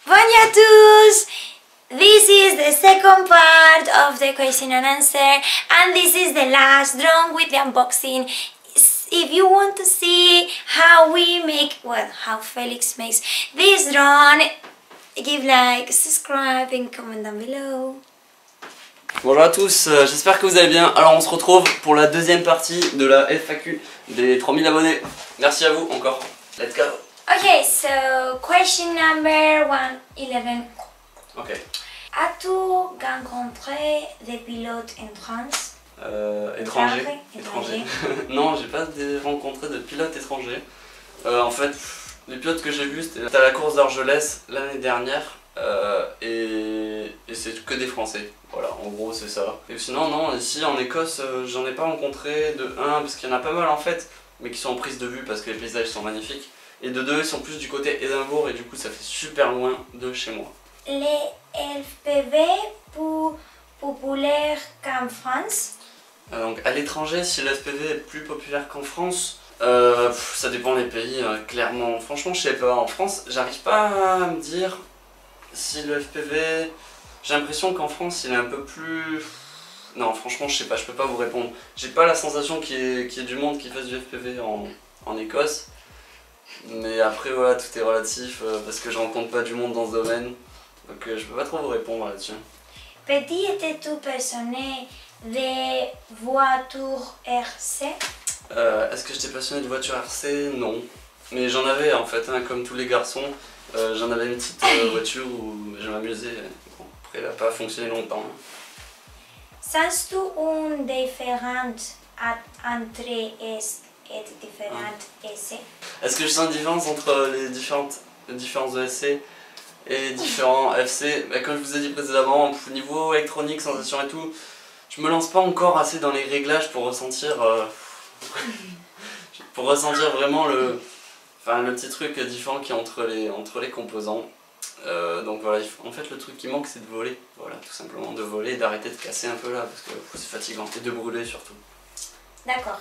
Bonjour à tous! This is the second part of the question and answer, and this is the last drone with the unboxing. If you want to see how we make, well, how Felix makes this drone, give like, subscribe and comment down below. Bonjour à tous, j'espère que vous allez bien. Alors on se retrouve pour la deuxième partie de la FAQ des 3000 abonnés. Merci à vous encore. Let's go. Okay, so question number 111. Ok. As-tu rencontré des pilotes en France? Étranger. Non, j'ai pas rencontré de pilotes étrangers. En fait, les pilotes que j'ai vus, c'était à la course d'Argelès l'année dernière. Et c'est que des Français. Voilà, en gros c'est ça. Et sinon, non, ici en Écosse, j'en ai pas rencontré de 1, parce qu'il y en a pas mal en fait, mais qui sont en prise de vue parce que les paysages sont magnifiques. Et de 2, ils sont plus du côté Édimbourg, et du coup ça fait super loin de chez moi. Les FPV plus populaires qu'en France? Donc à l'étranger, si le FPV est plus populaire qu'en France, ça dépend des pays, clairement. Franchement, je sais pas. En France, j'arrive pas à me dire si le FPV... J'ai l'impression qu'en France, il est un peu plus... Non, franchement, je sais pas, je peux pas vous répondre. J'ai pas la sensation qu'il y ait du monde qui fasse du FPV en Écosse. Mais après, voilà, tout est relatif, parce que je rencontre pas du monde dans ce domaine. Donc je peux pas trop vous répondre là-dessus. Petit, étais-tu passionné des voitures RC? Est-ce que j'étais passionné de voitures RC? Non. Mais j'en avais en fait, hein, comme tous les garçons. J'en avais une petite voiture où je m'amusais. Bon, après, elle n'a pas fonctionné longtemps. Sens-tu une différence entre S et différentes essais? Est-ce que je sens une différence entre les différents ESC et différents FC? Comme je vous ai dit précédemment, au niveau électronique, sensation et tout, je me lance pas encore assez dans les réglages pour ressentir vraiment le petit truc différent qu'il y a entre les composants. Donc voilà, en fait le truc qui manque c'est de voler, voilà, tout simplement de voler et d'arrêter de casser un peu là parce que c'est fatigant, et de brûler surtout. D'accord.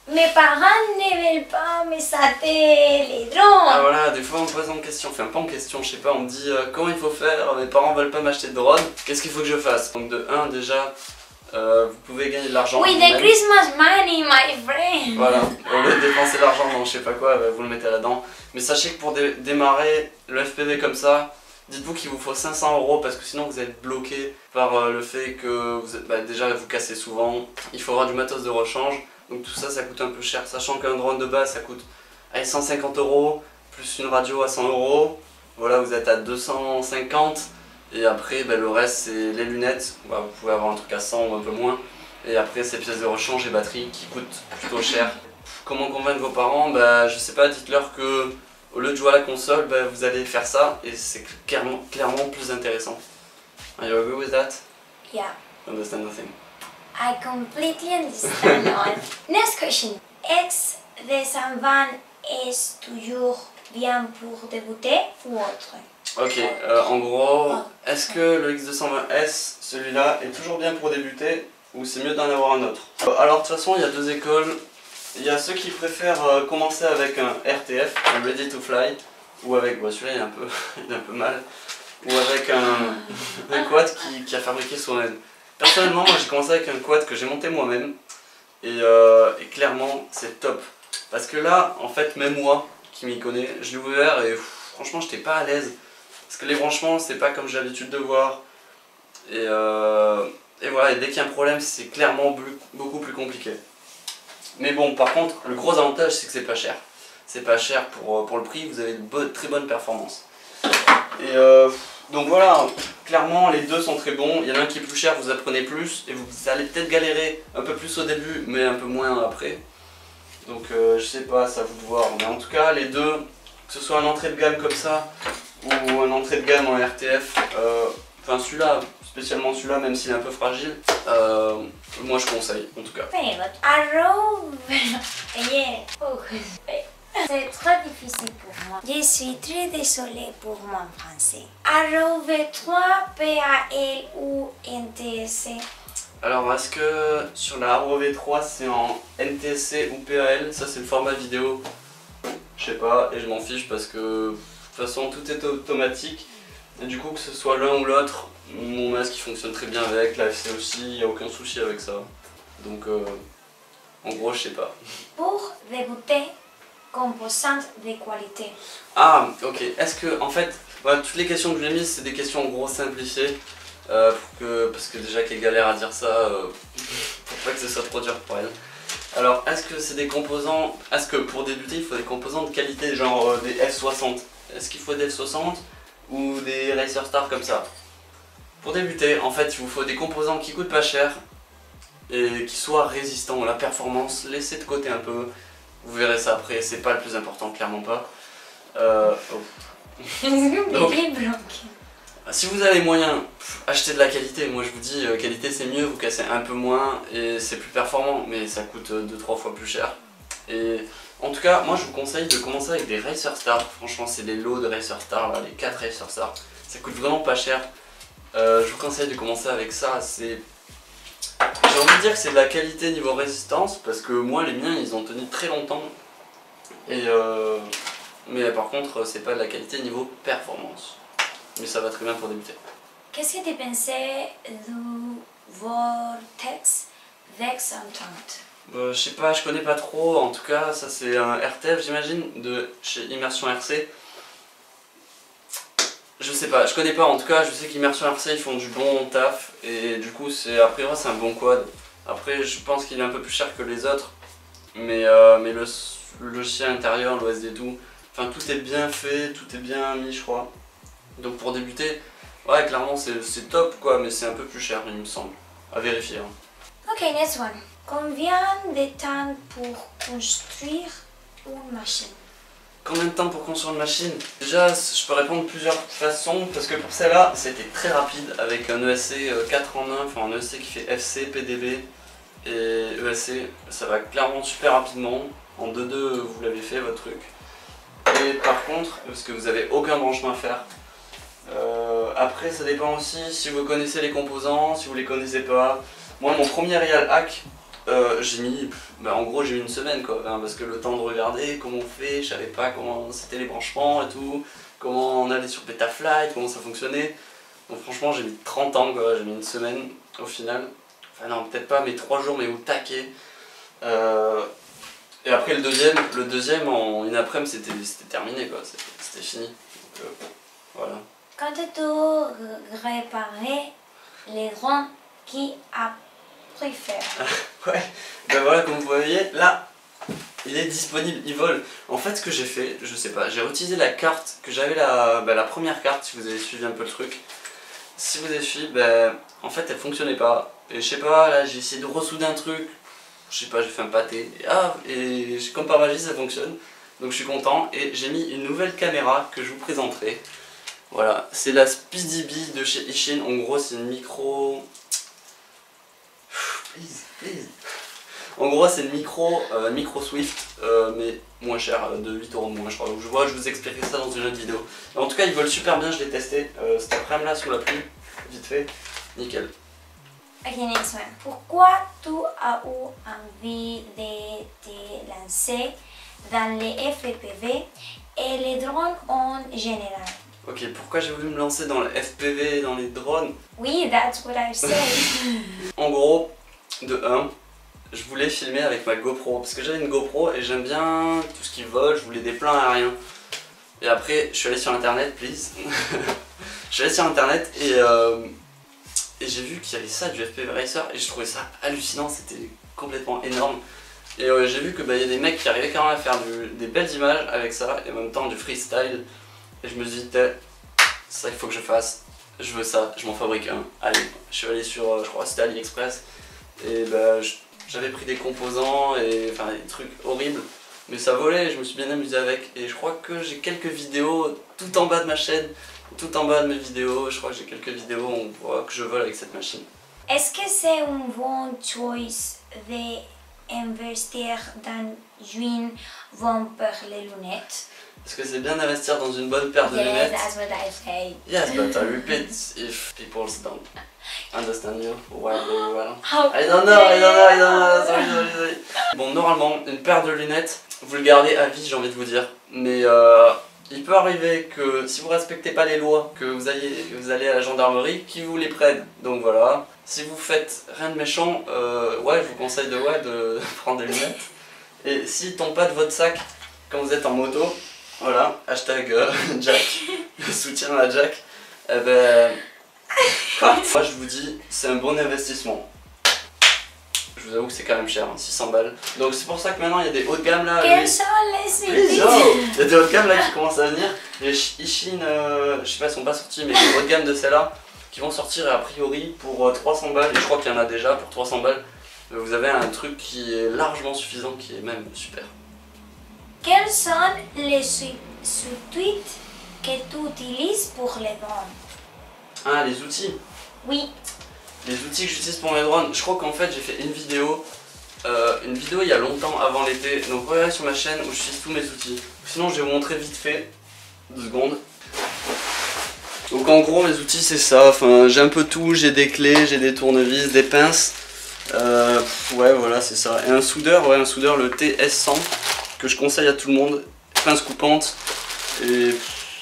Mes parents ne veulent pas me sauter les drones. Ah voilà, des fois on me pose en question, enfin pas en question, je sais pas, on me dit comment il faut faire, mes parents veulent pas m'acheter de drone, qu'est-ce qu'il faut que je fasse? Donc de 1 déjà, vous pouvez gagner de l'argent. With the Christmas money, my friend. Voilà, au lieu de dépenser l'argent dans je sais pas quoi, vous le mettez là-dedans. Mais sachez que pour démarrer le FPV comme ça, dites-vous qu'il vous faut 500 € parce que sinon vous êtes bloqué par le fait que vous êtes, déjà vous cassez souvent, il faut avoir du matos de rechange. Donc tout ça, ça coûte un peu cher, sachant qu'un drone de base ça coûte 150 €, plus une radio à 100 €. Voilà, vous êtes à 250. Et après, le reste c'est les lunettes, vous pouvez avoir un truc à 100 ou un peu moins. Et après c'est pièces de rechange et batterie qui coûtent plutôt cher. Comment convaincre vos parents? Je sais pas, dites-leur que au lieu de jouer à la console, vous allez faire ça et c'est clairement plus intéressant. Are you agree with that? Yeah. Understand nothing. I completely understand now. Next question. Est-ce que 120 est toujours bien pour débuter ou autre? Ok, en gros, est-ce que le X220S, celui-là, est toujours bien pour débuter ou c'est mieux d'en avoir un autre? Alors de toute façon, il y a deux écoles. Il y a ceux qui préfèrent commencer avec un RTF, un Ready to Fly, ou avec, celui-là il est un peu mal, ou avec un quad qui a fabriqué soi-même. Personnellement, moi j'ai commencé avec un quad que j'ai monté moi-même, et clairement c'est top. Parce que là, en fait, même moi, qui m'y connais, je l'ai ouvert et franchement j'étais pas à l'aise. Parce que les branchements, c'est pas comme j'ai l'habitude de voir. Et voilà, et dès qu'il y a un problème, c'est clairement beaucoup plus compliqué. Mais bon, par contre, le gros avantage, c'est que c'est pas cher. C'est pas cher pour le prix, vous avez de très bonnes performances. Et donc voilà, clairement, les deux sont très bons. Il y en a un qui est plus cher, vous apprenez plus. Et vous allez peut-être galérer un peu plus au début, mais un peu moins après. Donc je sais pas, ça à vous de voir. Mais en tout cas, les deux, que ce soit un entrée de gamme comme ça, ou un entrée de gamme en RTF, enfin celui-là, spécialement celui-là, même s'il est un peu fragile, moi je conseille en tout cas. C'est très difficile pour moi. Je suis très désolée pour mon français. Arrow V3, PAL ou NTSC? Alors est-ce que sur la Arrow V3 c'est en NTSC ou PAL? Ça c'est le format vidéo. Je sais pas, et je m'en fiche parce que toute façon tout est automatique. Et du coup que ce soit l'un ou l'autre, mon masque il fonctionne très bien avec, la FC aussi, il n'y a aucun souci avec ça. Donc en gros je sais pas. Pour débuter, composantes de qualité. Ah ok, est-ce que en fait, voilà, toutes les questions que je lui ai mises c'est des questions en gros simplifiées. Parce que déjà qu'elle galère à dire ça, pour pas que ce soit trop dur pour elle. Alors est-ce que c'est des composants, est-ce que pour débuter il faut des composants de qualité genre des F60? Est-ce qu'il faut des F60 ou des Racer Star comme ça? Pour débuter en fait il vous faut des composants qui coûtent pas cher et qui soient résistants à la performance. Laissez de côté un peu, vous verrez ça après, c'est pas le plus important, clairement pas. Donc, si vous avez moyen, achetez de la qualité. Moi je vous dis, qualité c'est mieux, vous cassez un peu moins et c'est plus performant, mais ça coûte 2-3 fois plus cher. Et en tout cas, moi je vous conseille de commencer avec des Racer Star. Franchement, c'est les lots de Racer Star, là, les 4 Racer Star. Ça coûte vraiment pas cher. Je vous conseille de commencer avec ça. J'ai envie de dire que c'est de la qualité niveau résistance, parce que moi les miens ils ont tenu très longtemps. Et mais par contre, c'est pas de la qualité niveau performance. Mais ça va très bien pour débuter. Qu'est-ce que tu pensais du Vortex Vex Entente? Je sais pas, je connais pas trop. En tout cas, ça c'est un RTF, j'imagine, de chez Immersion RC. Je sais pas, je connais pas. En tout cas, je sais qu'Immersion RC ils font du bon taf et du coup, a priori, c'est un bon quad. Après, je pense qu'il est un peu plus cher que les autres, mais le logiciel intérieur, l'OSD et tout, enfin tout est bien fait, tout est bien mis, je crois. Donc pour débuter, ouais, clairement c'est top quoi, mais c'est un peu plus cher il me semble, à vérifier. Hein. Ok, next one. Combien de temps pour construire une machine? Combien de temps pour construire une machine? Déjà, je peux répondre de plusieurs façons, parce que pour celle-là, c'était très rapide avec un ESC 4 en 1, enfin un ESC qui fait FC, PDB et ESC. Ça va clairement super rapidement. En 2-2, vous l'avez fait votre truc. Et par contre, parce que vous n'avez aucun branchement à faire, après ça dépend aussi si vous connaissez les composants, si vous les connaissez pas. Moi mon premier real hack, j'ai mis, en gros j'ai mis une semaine quoi, hein, parce que le temps de regarder comment on fait, je savais pas comment c'était les branchements et tout, comment on allait sur Betaflight, comment ça fonctionnait. Donc franchement j'ai mis 30 ans quoi, j'ai mis une semaine au final. Enfin non peut-être pas mais 3 jours mais au taquet. Et après le deuxième en une après-midi c'était terminé quoi, c'était fini. Donc, voilà. Quand tu réparais les drones qui a préféré? Ouais, ben voilà comme vous voyez, là, il est disponible, il vole. En fait ce que j'ai fait, je sais pas, j'ai utilisé la carte que j'avais la première carte si vous avez suivi un peu le truc. Si vous avez suivi, en fait elle fonctionnait pas. Et je sais pas, là j'ai essayé de ressouder un truc, je sais pas, j'ai fait un pâté. Et comme par magie ça fonctionne. Donc je suis content et j'ai mis une nouvelle caméra que je vous présenterai. Voilà, c'est la Speedy Bee de chez Ishin. En gros, c'est une micro. Please. En gros, c'est une micro Swift, mais moins cher, de 8 € de moins, je crois. Donc, je vous expliquerai ça dans une autre vidéo. Et en tout cas, ils volent super bien, je l'ai testé cet après-midi là sous la pluie, vite fait, nickel. Ok, next one. Pourquoi tu as eu envie de te lancer dans les FPV et les drones en général? Ok, pourquoi j'ai voulu me lancer dans le FPV, dans les drones? Oui, that's what I said. En gros, de 1, je voulais filmer avec ma GoPro, parce que j'avais une GoPro et j'aime bien tout ce qui vole, je voulais des plans aériens. Et après, je suis allé sur internet, please. Je suis allé sur internet et j'ai vu qu'il y avait ça, du FPV Racer, et je trouvais ça hallucinant, c'était complètement énorme. Et j'ai vu que y a des mecs qui arrivaient quand même à faire des belles images avec ça, et en même temps du freestyle. Et je me suis dit, c'est ça qu'il faut que je fasse, je veux ça, je m'en fabrique un. Allez, je suis allé sur, je crois que c'était AliExpress, et j'avais pris des composants, et enfin des trucs horribles, mais ça volait, et je me suis bien amusé avec. Et je crois que j'ai quelques vidéos tout en bas de ma chaîne, tout en bas de mes vidéos, je crois que j'ai quelques vidéos où on voit que je vole avec cette machine. Est-ce que c'est une bonne choice d'investir dans une bonne paire de lunettes? Est-ce que c'est bien d'investir dans une bonne paire de lunettes? Yes, that's what I say. Yes, but I repeat, if people don't understand you very well. How I don't know, sorry. Bon, normalement, une paire de lunettes, vous le gardez à vie, j'ai envie de vous dire. Mais il peut arriver que si vous respectez pas les lois, que vous allez à la gendarmerie, qu'ils vous les prennent. Donc voilà, si vous faites rien de méchant, ouais, je vous conseille de prendre des lunettes. Et s'ils tombent pas de votre sac quand vous êtes en moto, voilà, hashtag Jack, le soutien à Jack, eh ben, moi je vous dis, c'est un bon investissement. Je vous avoue que c'est quand même cher, hein, 600 balles. Donc c'est pour ça que maintenant il y a des hauts de gamme là. Quels sont les Oui, il y a des hauts de gamme là qui commencent à venir. Les Ishin, je sais pas, ils sont pas sortis, mais les hauts de gamme de celles-là qui vont sortir a priori pour 300 balles. Et je crois qu'il y en a déjà pour 300 balles. Vous avez un truc qui est largement suffisant, qui est même super. Quels sont les sous-tweets que tu utilises pour les drones? Ah, les outils. Oui. Les outils que j'utilise pour mes drones, je crois qu'en fait j'ai fait une vidéo il y a longtemps avant l'été, donc regardez sur ma chaîne où j'utilise tous mes outils. Sinon je vais vous montrer vite fait, 2 secondes. Donc en gros mes outils c'est ça, enfin j'ai un peu tout, j'ai des clés, j'ai des tournevis, des pinces, ouais voilà c'est ça. Et un soudeur, le TS100 que je conseille à tout le monde, pince coupante et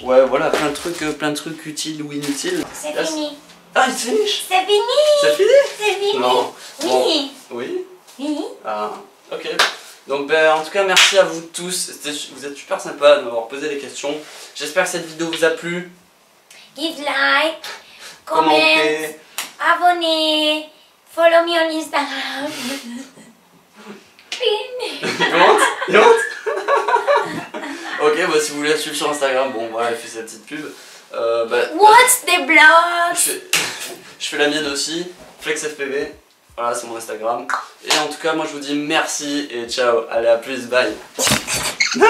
ouais voilà plein de trucs utiles ou inutiles. C'est fini. Ah, it's finished. C'est fini. C'est fini. C'est fini. Non. Oui. Bon. Oui. Oui. Ah, ok. Donc ben, en tout cas merci à vous tous, vous êtes super sympas de m'avoir posé des questions. J'espère que cette vidéo vous a plu. Give like, comment, Commentez. abonnez, follow me on Instagram. You want Ok, bah si vous voulez la suivre sur Instagram, bon voilà, elle fait sa petite pub. What's the blog? Je fais la mienne aussi, FlexFPV, voilà c'est mon Instagram. Et en tout cas moi je vous dis merci et ciao, allez à plus, bye. No